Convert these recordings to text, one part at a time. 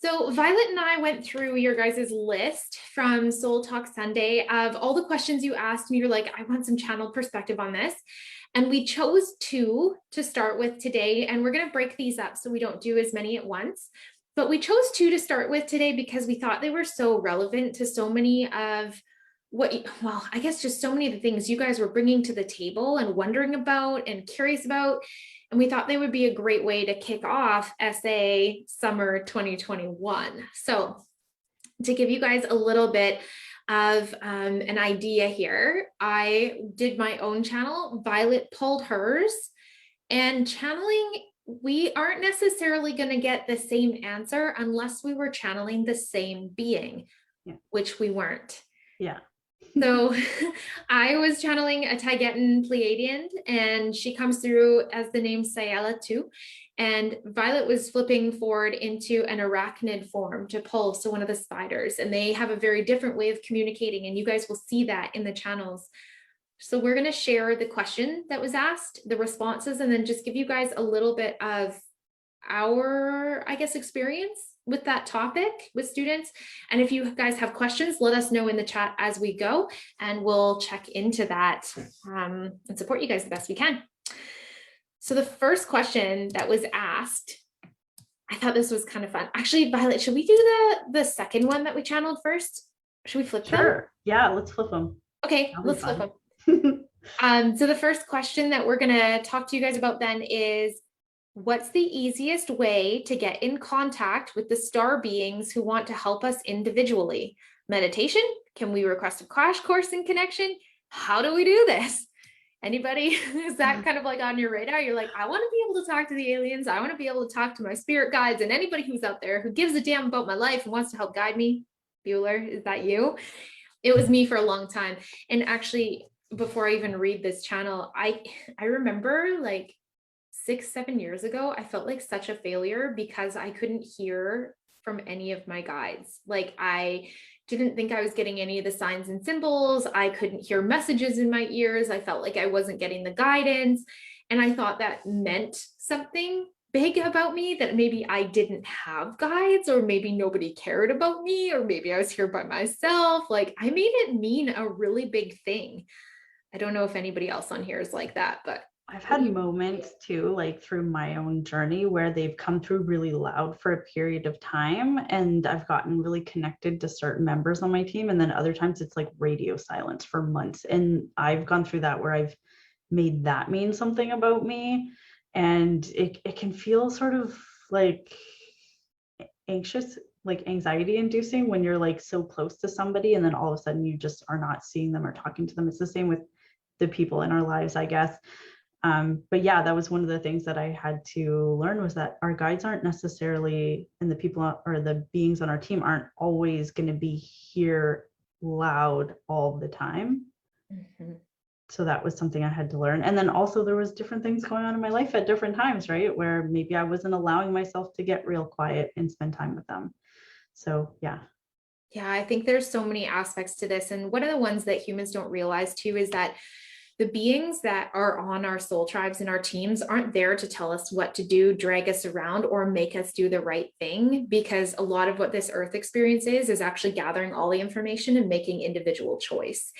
So Violet and I went through your guys' list from Soul Talk Sunday of all the questions you asked me. You're like, I want some channeled perspective on this. And we chose two to start with today. And we're going to break these up so we don't do as many at once. But we chose two to start with today because we thought they were so relevant to so many of I guess just so many of the things you guys were bringing to the table and wondering about and curious about. And we thought they would be a great way to kick off SA Summer 2021. So to give you guys a little bit of an idea here, I did my own channel. Violet pulled hers. And channeling, we aren't necessarily going to get the same answer unless we were channeling the same being, which we weren't. Yeah. So I was channeling a Taygetan Pleiadian, and she comes through as the name Sayela too. And Violet was flipping forward into an Arachnid form to pull, so one of the spiders, and they have a very different way of communicating, and you guys will see that in the channels. So we're going to share the question that was asked, the responses, and then just give you guys a little bit of our, I guess, experience with that topic with students. And if you guys have questions, let us know in the chat as we go, and we'll check into that and support you guys the best we can. So the first question that was asked, I thought this was kind of fun. Actually, Violet, should we do the second one that we channeled first? Should we flip them? Sure. Yeah, let's flip them. Okay, let's flip them. So the first question that we're going to talk to you guys about then is, what's the easiest way to get in contact with the star beings who want to help us individually? Meditation? Can we request a crash course in connection? How do we do this? Anybody? Is that kind of like on your radar? You're like, I want to be able to talk to the aliens. I want to be able to talk to my spirit guides and anybody who's out there who gives a damn about my life and wants to help guide me. Bueller, is that you? It was me for a long time. And actually, before I even read this channel, I remember like 6-7 years ago, I felt like such a failure because I couldn't hear from any of my guides. Like, I didn't think I was getting any of the signs and symbols. I couldn't hear messages in my ears. I felt like I wasn't getting the guidance. And I thought that meant something big about me, that maybe I didn't have guides, or maybe nobody cared about me, or maybe I was here by myself. Like, I made it mean a really big thing. I don't know if anybody else on here is like that, but I've had moments too, like through my own journey, where they've come through really loud for a period of time, and I've gotten really connected to certain members on my team. And then other times it's like radio silence for months. And I've gone through that where I've made that mean something about me. And it can feel sort of like anxious, like anxiety inducing, when you're like so close to somebody and then all of a sudden you just are not seeing them or talking to them. It's the same with the people in our lives, I guess. But yeah, that was one of the things that I had to learn, was that our guides aren't necessarily, and the people or the beings on our team aren't always going to be here loud all the time. Mm-hmm. So that was something I had to learn. And then also there was different things going on in my life at different times, right? Where maybe I wasn't allowing myself to get real quiet and spend time with them. So yeah. Yeah, I think there's so many aspects to this. And one of the ones that humans don't realize too is that the beings that are on our soul tribes and our teams aren't there to tell us what to do, drag us around, or make us do the right thing, because a lot of what this earth experience is actually gathering all the information and making individual choice.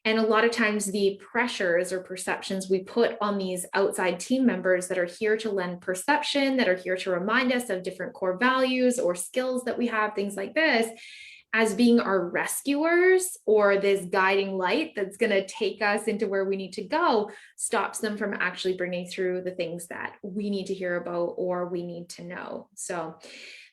And a lot of times the pressures or perceptions we put on these outside team members that are here to lend perception, that are here to remind us of different core values or skills that we have, things like this, as being our rescuers or this guiding light that's going to take us into where we need to go, stops them from actually bringing through the things that we need to hear about or we need to know. So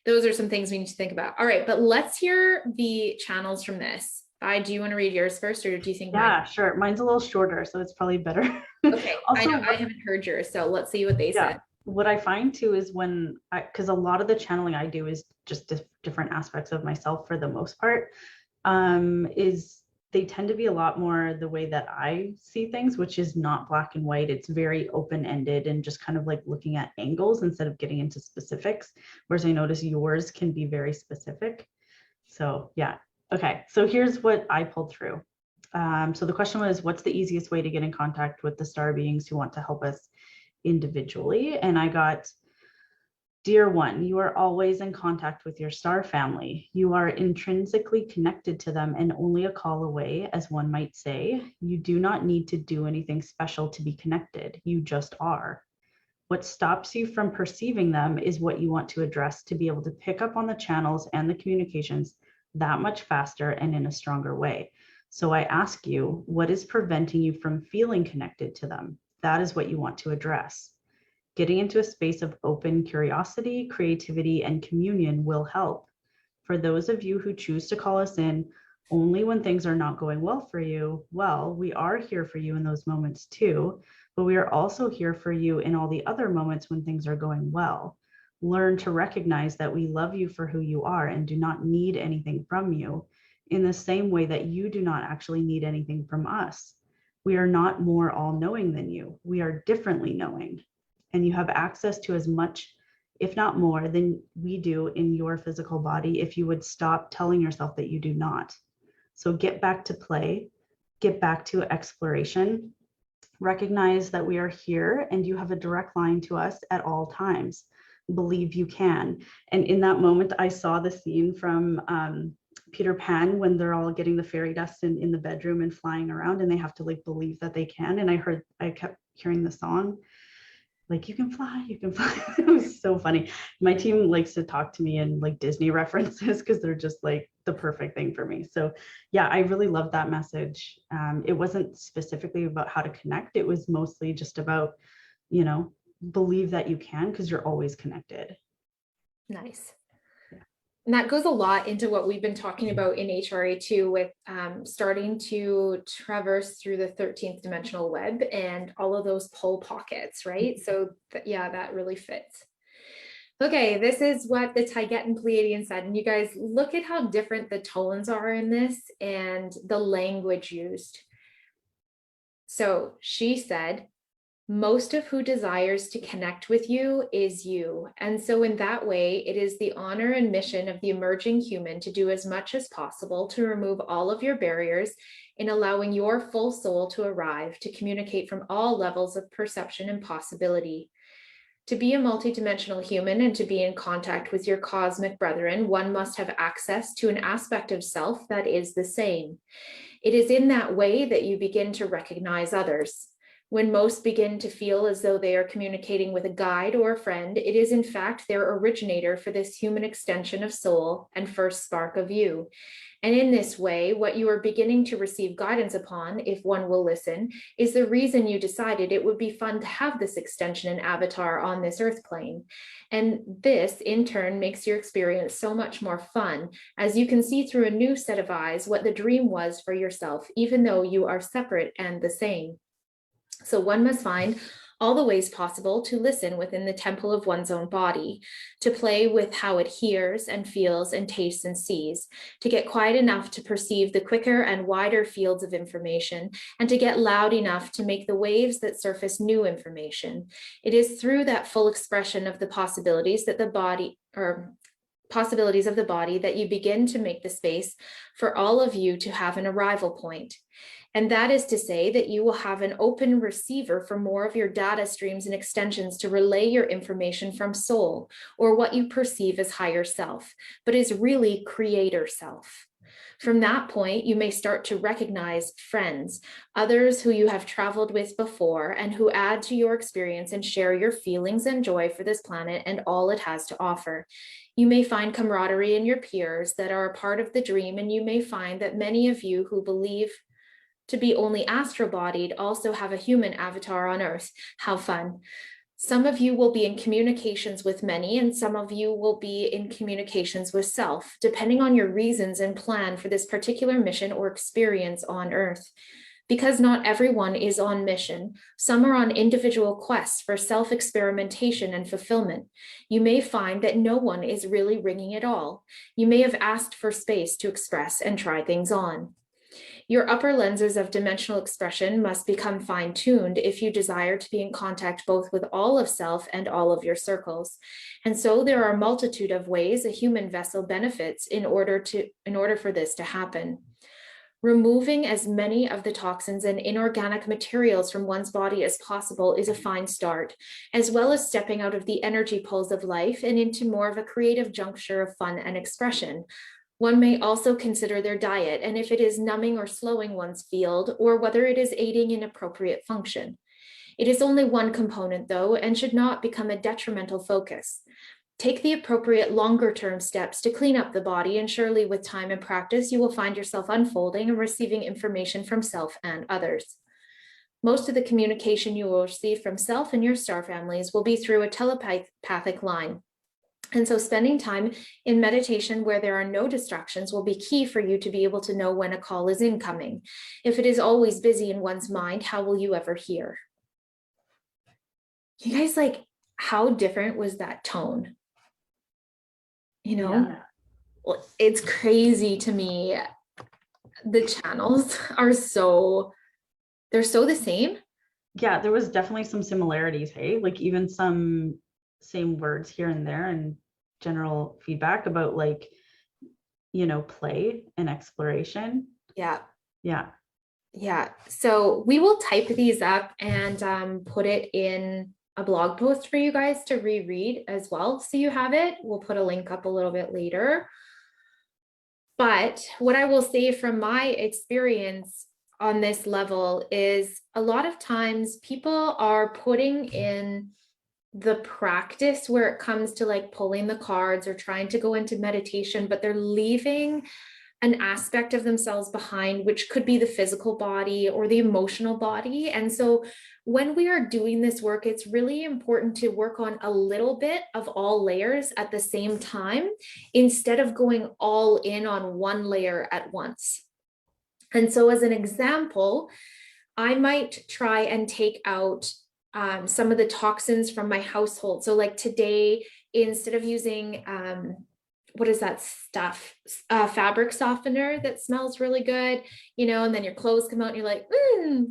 those are some things we need to think about. All right, but let's hear the channels from this. Do you want to read yours first, or do you think? Yeah, sure. Mine's a little shorter, so it's probably better. Okay, also, I haven't heard yours, so let's see what they said. What I find too is when because a lot of the channeling I do is just different aspects of myself for the most part, is they tend to be a lot more the way that I see things, which is not black and white. It's very open-ended and just kind of like looking at angles instead of getting into specifics. Whereas I notice yours can be very specific. So yeah. Okay, so here's what I pulled through. So the question was, what's the easiest way to get in contact with the star beings who want to help us individually? And I got Dear one, you are always in contact with your star family. You are intrinsically connected to them and only a call away, as one might say. You do not need to do anything special to be connected. You just are. What stops you from perceiving them is what you want to address to be able to pick up on the channels and the communications that much faster and in a stronger way. So I ask you, what is preventing you from feeling connected to them? That is what you want to address. Getting into a space of open curiosity, creativity, and communion will help. For those of you who choose to call us in only when things are not going well for you, well, we are here for you in those moments too, but we are also here for you in all the other moments when things are going well. Learn to recognize that we love you for who you are and do not need anything from you, in the same way that you do not actually need anything from us. We are not more all-knowing than you. We are differently knowing. And you have access to as much, if not more, than we do in your physical body if you would stop telling yourself that you do not. So get back to play, get back to exploration, recognize that we are here and you have a direct line to us at all times. Believe you can. And in that moment, I saw the scene from Peter Pan when they're all getting the fairy dust in the bedroom and flying around, and they have to like believe that they can. And I kept hearing the song, like, you can fly, you can fly. It was so funny. My team likes to talk to me in like Disney references because they're just like the perfect thing for me. So yeah, I really love that message. It wasn't specifically about how to connect. It was mostly just about, believe that you can, because you're always connected. Nice. And that goes a lot into what we've been talking about in HRA2 with starting to traverse through the 13th dimensional web and all of those pull pockets, right? So yeah, that really fits. Okay, this is what the Taygetan Pleiadian said. And you guys, look at how different the tones are in this and the language used. So she said, most of who desires to connect with you is you. And so in that way, it is the honor and mission of the emerging human to do as much as possible to remove all of your barriers in allowing your full soul to arrive, to communicate from all levels of perception and possibility. To be a multidimensional human and to be in contact with your cosmic brethren, one must have access to an aspect of self that is the same. It is in that way that you begin to recognize others. When most begin to feel as though they are communicating with a guide or a friend, it is in fact their originator for this human extension of soul and first spark of you. And in this way, what you are beginning to receive guidance upon, if one will listen, is the reason you decided it would be fun to have this extension and avatar on this earth plane. And this, in turn, makes your experience so much more fun, as you can see through a new set of eyes what the dream was for yourself, even though you are separate and the same. So one must find all the ways possible to listen within the temple of one's own body, to play with how it hears and feels and tastes and sees, to get quiet enough to perceive the quicker and wider fields of information, and to get loud enough to make the waves that surface new information. It is through that full expression of the possibilities that the body, or possibilities of the body, that you begin to make the space for all of you to have an arrival point. And that is to say that you will have an open receiver for more of your data streams and extensions to relay your information from soul, or what you perceive as higher self, but is really creator self. From that point, you may start to recognize friends, others who you have traveled with before and who add to your experience and share your feelings and joy for this planet and all it has to offer. You may find camaraderie in your peers that are a part of the dream, and you may find that many of you who believe to be only astral-bodied also have a human avatar on Earth. How fun. Some of you will be in communications with many, and some of you will be in communications with self, depending on your reasons and plan for this particular mission or experience on Earth. Because not everyone is on mission, some are on individual quests for self-experimentation and fulfillment. You may find that no one is really ringing at all. You may have asked for space to express and try things on. Your upper lenses of dimensional expression must become fine-tuned if you desire to be in contact both with all of self and all of your circles. And so there are a multitude of ways a human vessel benefits in order for this to happen. Removing as many of the toxins and inorganic materials from one's body as possible is a fine start, as well as stepping out of the energy pulls of life and into more of a creative juncture of fun and expression. One may also consider their diet, and if it is numbing or slowing one's field, or whether it is aiding in appropriate function. It is only one component, though, and should not become a detrimental focus. Take the appropriate longer-term steps to clean up the body, and surely with time and practice, you will find yourself unfolding and receiving information from self and others. Most of the communication you will receive from self and your star families will be through a telepathic line. And so spending time in meditation where there are no distractions will be key for you to be able to know when a call is incoming. If it is always busy in one's mind, how will you ever hear? You guys, like, how different was that tone? You know, well, it's crazy to me. The channels are they're so the same. Yeah, there was definitely some similarities, hey? Like even some same words here and there, and general feedback about, like, you know, play and exploration. Yeah. Yeah. Yeah. So we will type these up and put it in a blog post for you guys to reread as well. So you have it. We'll put a link up a little bit later. But what I will say from my experience on this level is a lot of times people are putting in the practice where it comes to like pulling the cards or trying to go into meditation, but they're leaving an aspect of themselves behind, which could be the physical body or the emotional body. And so when we are doing this work, it's really important to work on a little bit of all layers at the same time, instead of going all in on one layer at once. And so as an example, I might try and take out some of the toxins from my household. So like today, instead of using, what is that stuff? Fabric softener that smells really good, you know, and then your clothes come out and you're like,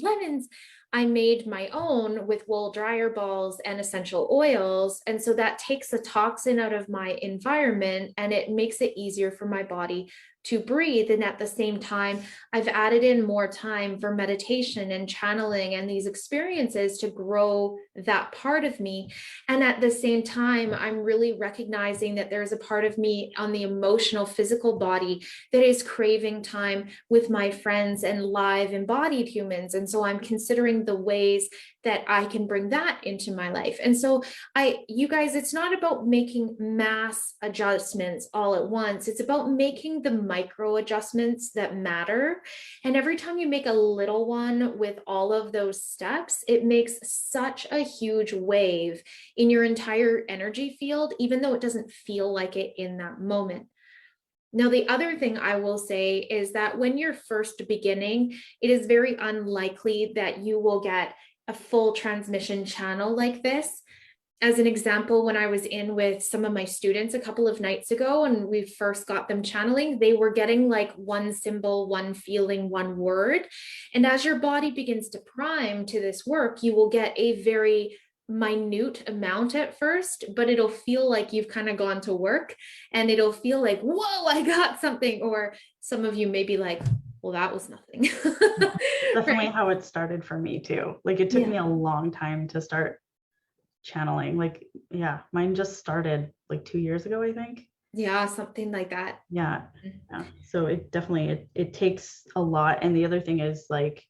lemons. I made my own with wool dryer balls and essential oils. And so that takes the toxin out of my environment and it makes it easier for my body to breathe. And at the same time, I've added in more time for meditation and channeling and these experiences to grow that part of me. And at the same time, I'm really recognizing that there's a part of me on the emotional, physical body that is craving time with my friends and live embodied humans. And so I'm considering the ways that I can bring that into my life. And so you guys, it's not about making mass adjustments all at once. It's about making the micro adjustments that matter. And every time you make a little one with all of those steps, it makes such a huge wave in your entire energy field, even though it doesn't feel like it in that moment. Now, the other thing I will say is that when you're first beginning, it is very unlikely that you will get a full transmission channel like this. As an example, when I was in with some of my students a couple of nights ago and we first got them channeling, they were getting like one symbol, one feeling, one word. And as your body begins to prime to this work, you will get a very minute amount at first, but it'll feel like you've kind of gone to work and it'll feel like, whoa, I got something. Or some of you may be like, well, that was nothing. Definitely how it started for me too. Like it took me a long time to start channeling. Like, yeah, mine just started like 2 years ago, I think. Yeah, something like that. Yeah. So it definitely, it takes a lot. And the other thing is like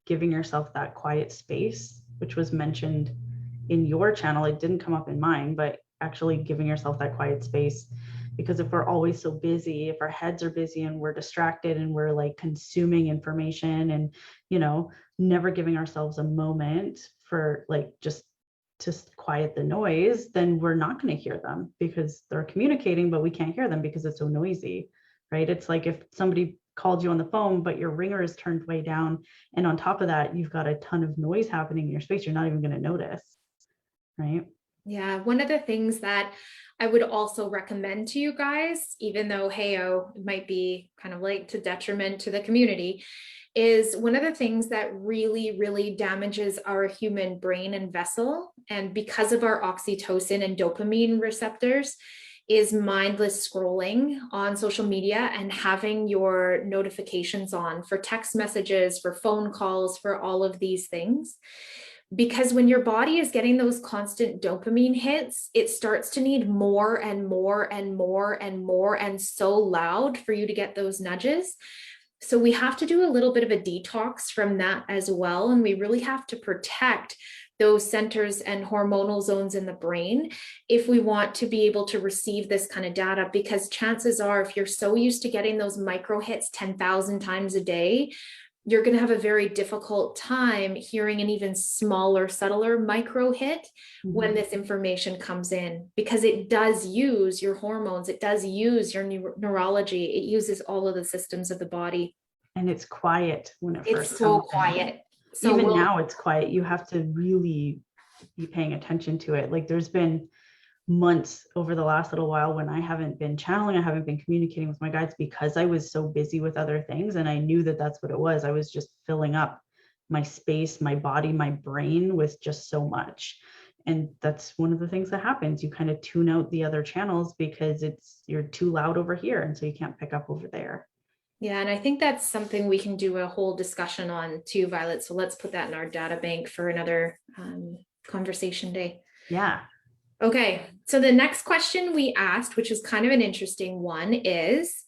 giving yourself that quiet space, which was mentioned in your channel. It didn't come up in mine, but actually giving yourself that quiet space. Because if we're always so busy, if our heads are busy and we're distracted and we're like consuming information and, you know, never giving ourselves a moment for like just to quiet the noise, then we're not going to hear them because they're communicating, but we can't hear them because it's so noisy, right? It's like if somebody called you on the phone, but your ringer is turned way down. And on top of that, you've got a ton of noise happening in your space. You're not even going to notice, right? Yeah, one of the things that I would also recommend to you guys, even though, heyo, it might be kind of like to detriment to the community, is one of the things that really, really damages our human brain and vessel. And because of our oxytocin and dopamine receptors, is mindless scrolling on social media and having your notifications on for text messages, for phone calls, for all of these things. Because when your body is getting those constant dopamine hits, it starts to need more and more and more and more, and so loud for you to get those nudges. So we have to do a little bit of a detox from that as well. And we really have to protect those centers and hormonal zones in the brain if we want to be able to receive this kind of data, because chances are, if you're so used to getting those micro hits 10,000 times a day, you're going to have a very difficult time hearing an even smaller, subtler micro hit when this information comes in, because it does use your hormones, it does use your neurology, it uses all of the systems of the body. And it's quiet when it first It's so comes in. quiet. So even now it's quiet. You have to really be paying attention to it. Like there's been months over the last little while when I haven't been channeling, I haven't been communicating with my guides because I was so busy with other things. And I knew that that's what it was. I was just filling up my space, my body, my brain with just so much. And that's one of the things that happens. You kind of tune out the other channels because you're too loud over here. And so you can't pick up over there. Yeah, and I think that's something we can do a whole discussion on too, Violet. So let's put that in our data bank for another conversation day. Yeah. Okay, so the next question we asked, which is kind of an interesting one, is,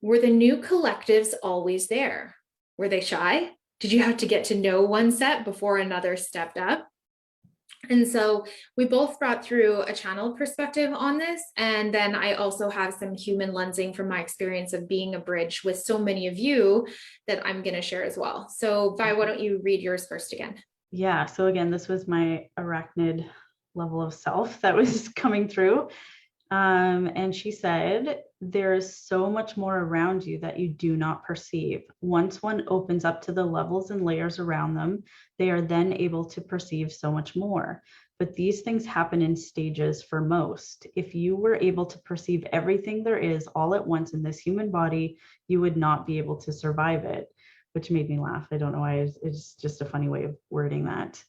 were the new collectives always there? Were they shy? Did you have to get to know one set before another stepped up? And so we both brought through a channel perspective on this. And then I also have some human lensing from my experience of being a bridge with so many of you that I'm going to share as well. So Vi, why don't you read yours first again? Yeah. So again, this was my Arachnid level of self that was coming through. And she said, there is so much more around you that you do not perceive. Once one opens up to the levels and layers around them, they are then able to perceive so much more. But these things happen in stages for most. If you were able to perceive everything there is all at once in this human body, you would not be able to survive it, which made me laugh. I don't know why. It's just a funny way of wording that.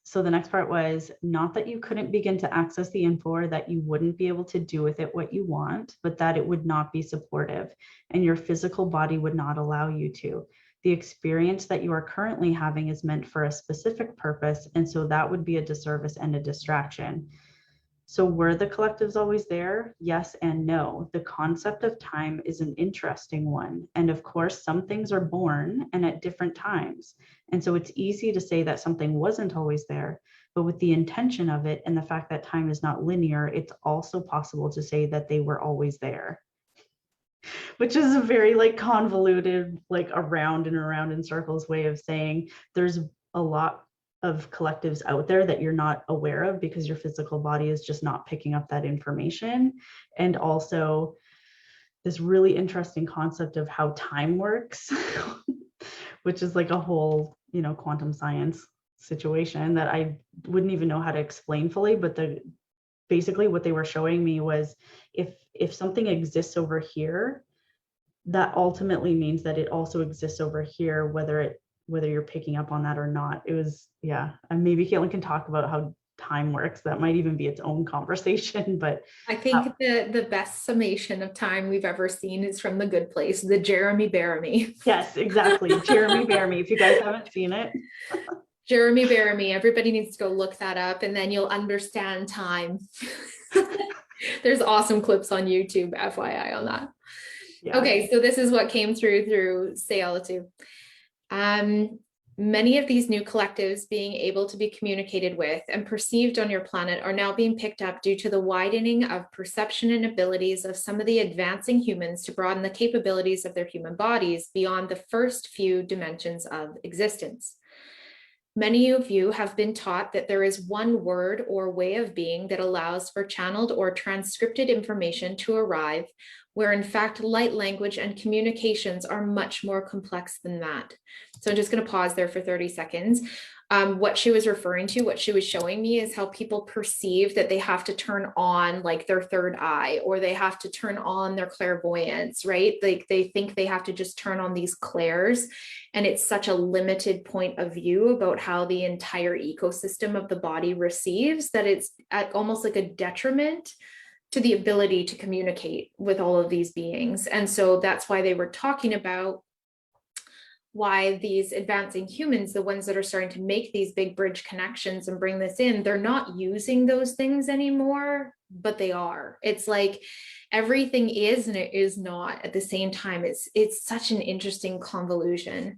So the next part was, not that you couldn't begin to access the info or that you wouldn't be able to do with it what you want, but that it would not be supportive and your physical body would not allow you to. The experience that you are currently having is meant for a specific purpose, and so that would be a disservice and a distraction. So were the collectives always there? Yes and no. The concept of time is an interesting one. And of course, some things are born and at different times. And so it's easy to say that something wasn't always there, but with the intention of it and the fact that time is not linear, it's also possible to say that they were always there. Which is a very like convoluted, like around and around in circles way of saying there's a lot of collectives out there that you're not aware of because your physical body is just not picking up that information. And also this really interesting concept of how time works, which is like a whole, quantum science situation that I wouldn't even know how to explain fully. But basically what they were showing me was if something exists over here, that ultimately means that it also exists over here, whether you're picking up on that or not. It was, yeah. And maybe Caitlin can talk about how time works. That might even be its own conversation, but I think the best summation of time we've ever seen is from The Good Place, the Jeremy Bearimy. Yes, exactly. Jeremy Bearimy. If you guys haven't seen it. Jeremy Bearimy, everybody needs to go look that up and then you'll understand time. There's awesome clips on YouTube, FYI on that. Yeah. Okay, so this is what came through Sayalatu. Many of these new collectives being able to be communicated with and perceived on your planet are now being picked up due to the widening of perception and abilities of some of the advancing humans to broaden the capabilities of their human bodies beyond the first few dimensions of existence. Many of you have been taught that there is one word or way of being that allows for channeled or transcripted information to arrive, where in fact light language and communications are much more complex than that. So I'm just going to pause there for 30 seconds. What she was referring to, what she was showing me is how people perceive that they have to turn on like their third eye, or they have to turn on their clairvoyance, right? Like they think they have to just turn on these clairs. And it's such a limited point of view about how the entire ecosystem of the body receives, that it's almost like a detriment to the ability to communicate with all of these beings. And so that's why they were talking about why these advancing humans, the ones that are starting to make these big bridge connections and bring this in, they're not using those things anymore, but they are. It's like everything is and it is not at the same time. It's such an interesting convolution.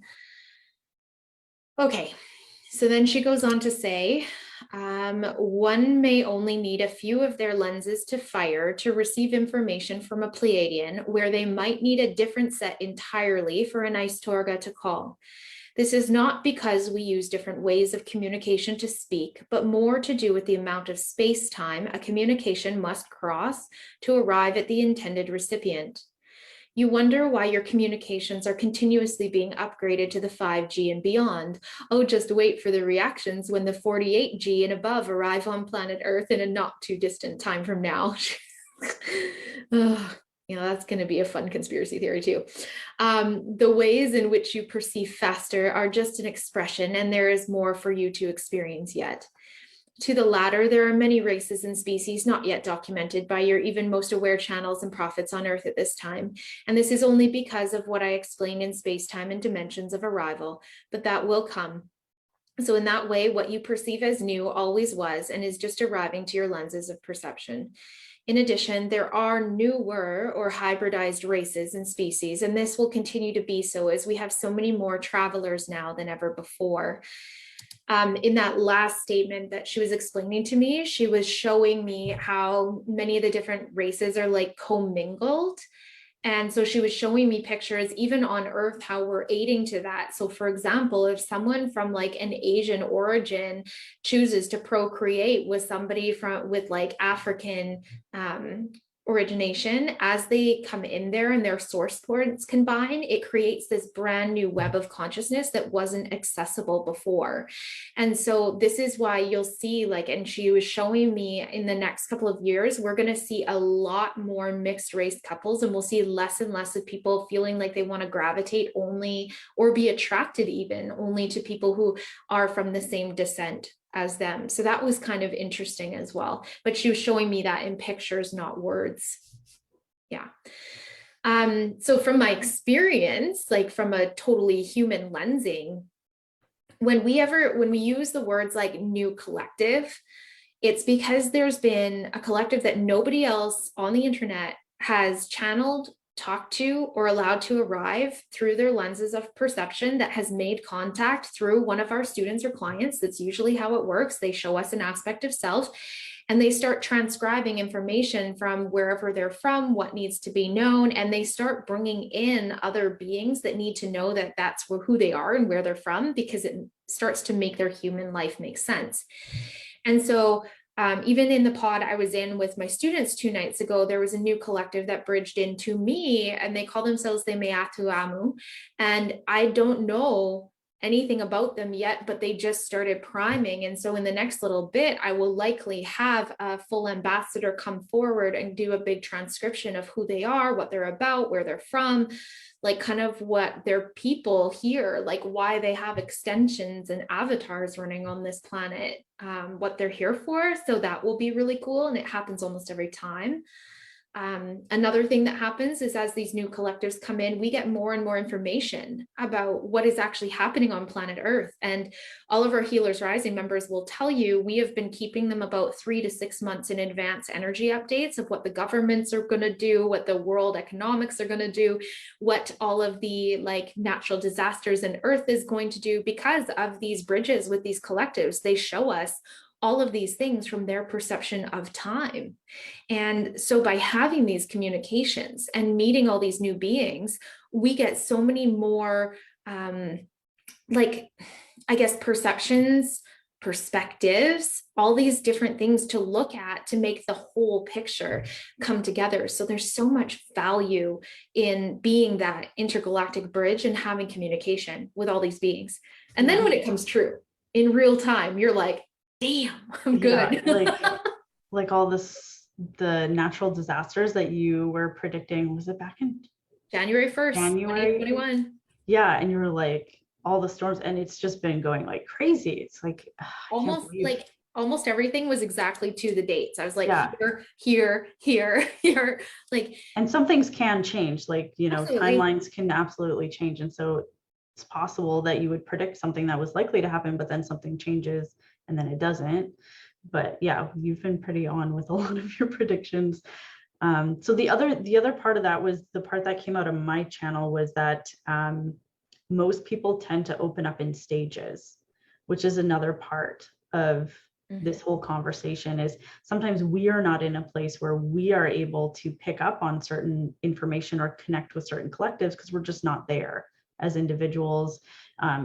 Okay, so then she goes on to say, one may only need a few of their lenses to fire to receive information from a Pleiadian, where they might need a different set entirely for an Aistorga to call. This is not because we use different ways of communication to speak, but more to do with the amount of space-time a communication must cross to arrive at the intended recipient. You wonder why your communications are continuously being upgraded to the 5G and beyond. Oh, just wait for the reactions when the 48G and above arrive on planet Earth in a not too distant time from now. That's going to be a fun conspiracy theory too. The ways in which you perceive faster are just an expression, and there is more for you to experience yet. To the latter, there are many races and species not yet documented by your even most aware channels and prophets on Earth at this time. And this is only because of what I explained in space-time and dimensions of arrival, but that will come. So in that way, what you perceive as new always was and is just arriving to your lenses of perception. In addition, there are newer or hybridized races and species, and this will continue to be so as we have so many more travelers now than ever before. In that last statement that she was explaining to me, she was showing me how many of the different races are like commingled. And so she was showing me pictures, even on Earth, how we're aiding to that. So for example, if someone from like an Asian origin chooses to procreate with somebody with like African origination, as they come in there and their source points combine, it creates this brand new web of consciousness that wasn't accessible before. And so this is why you'll see, like, and she was showing me in the next couple of years, we're going to see a lot more mixed race couples, and we'll see less and less of people feeling like they want to gravitate only or be attracted even only to people who are from the same descent as them. So that was kind of interesting as well. But she was showing me that in pictures, not words. Yeah. So from my experience, like from a totally human lensing, when we use the words like new collective, it's because there's been a collective that nobody else on the internet has channeled, talked to, or allowed to arrive through their lenses of perception, that has made contact through one of our students or clients. That's usually how it works. They show us an aspect of self and they start transcribing information from wherever they're from, what needs to be known, and they start bringing in other beings that need to know that that's who they are and where they're from, because it starts to make their human life make sense. And so even in the pod I was in with my students 2 nights ago, there was a new collective that bridged into me, and they call themselves the Meatu Amu. And I don't know anything about them yet, but they just started priming. And so in the next little bit, I will likely have a full ambassador come forward and do a big transcription of who they are, what they're about, where they're from, like kind of what their people here, like why they have extensions and avatars running on this planet, what they're here for. So that will be really cool. And it happens almost every time. Another thing that happens is as these new collectives come in, we get more and more information about what is actually happening on planet Earth. And all of our Healers Rising members will tell you, we have been keeping them about 3 to 6 months in advance energy updates of what the governments are going to do, what the world economics are going to do, what all of the like natural disasters in Earth is going to do, because of these bridges with these collectives. They show us all of these things from their perception of time. And so by having these communications and meeting all these new beings, we get so many more, like, I guess, perceptions, perspectives, all these different things to look at to make the whole picture come together. So there's so much value in being that intergalactic bridge and having communication with all these beings. And then when it comes true, in real time, you're like, damn, I'm good. Yeah, like all this, the natural disasters that you were predicting, was it back in January 1st, January? 2021. Yeah, and you were like, all the storms, and it's just been going like crazy. It's like, I can't believe. Almost everything was exactly to the dates. I was like, Yeah. here, like, And some things can change, like, absolutely. timelines can absolutely change. And so it's possible that you would predict something that was likely to happen, but then something changes and then it doesn't. But yeah, you've been pretty on with a lot of your predictions. So the other part of that was the part that came out of my channel was that most people tend to open up in stages, which is another part of this whole conversation. Is sometimes we are not in a place where we are able to pick up on certain information or connect with certain collectives because we're just not there as individuals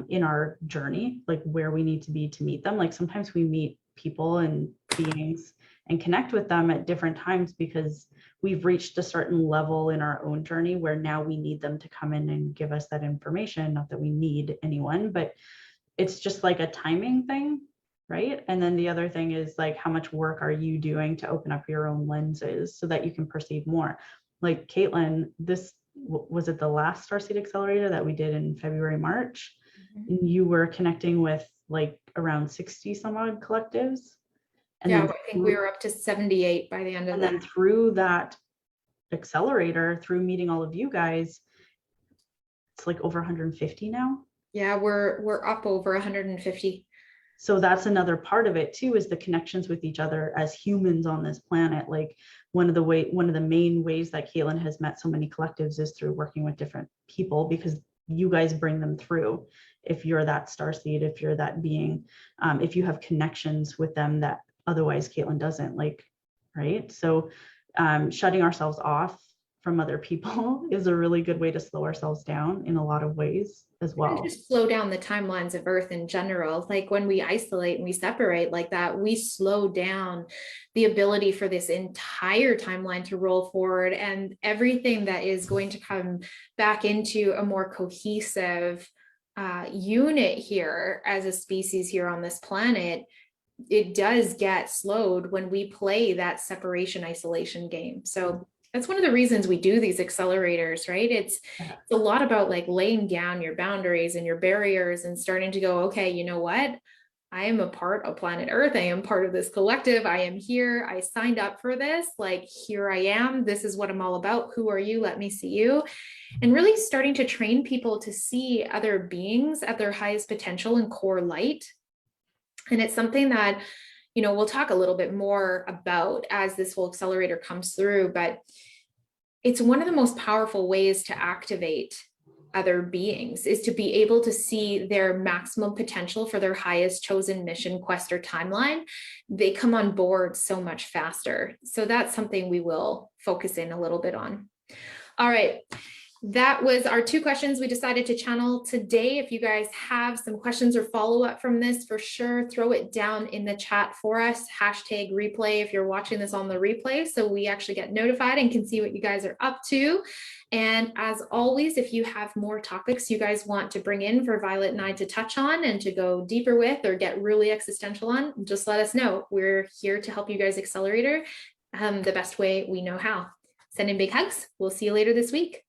in our journey, like where we need to be to meet them. Like sometimes we meet people and beings and connect with them at different times because we've reached a certain level in our own journey where now we need them to come in and give us that information. Not that we need anyone, but it's just like a timing thing, right? And then the other thing is like, how much work are you doing to open up your own lenses so that you can perceive more? Like Caitlin, this was it the last Starseed Accelerator that we did in February, March? And you were connecting with like around 60 some odd collectives. And yeah, then I think we were up to 78 by the end of and that. then through that accelerator, through meeting all of you guys, it's like over 150 now. Yeah, we're up over 150. So that's another part of it too, is the connections with each other as humans on this planet. Like one of the main ways that Caitlin has met so many collectives is through working with different people, because you guys bring them through. If you're that starseed, if you're that being, if you have connections with them that otherwise Caitlin doesn't, like, right? So shutting ourselves off from other people is a really good way to slow ourselves down in a lot of ways as well. And just slow down the timelines of Earth in general. Like when we isolate and we separate like that, we slow down the ability for this entire timeline to roll forward, and everything that is going to come back into a more cohesive unit here as a species here on this planet. It does get slowed when we play that separation isolation game. So that's one of the reasons we do these accelerators, right? It's a lot about like laying down your boundaries and your barriers and starting to go, okay, you know what? I am a part of planet Earth. I am part of this collective. I am here. I signed up for this. Like, here I am. This is what I'm all about. Who are you? Let me see you. And really starting to train people to see other beings at their highest potential and core light. And it's something that, we'll talk a little bit more about as this whole accelerator comes through, but it's one of the most powerful ways to activate other beings is to be able to see their maximum potential for their highest chosen mission, quest, or timeline. They come on board so much faster. So that's something we will focus in a little bit on. All right. That was our 2 questions we decided to channel today. If you guys have some questions or follow-up from this, for sure, throw it down in the chat for us. #replay if you're watching this on the replay, so we actually get notified and can see what you guys are up to. And as always, if you have more topics you guys want to bring in for Violet and I to touch on and to go deeper with or get really existential on, just let us know. We're here to help you guys accelerator the best way we know how. Sending big hugs. We'll see you later this week.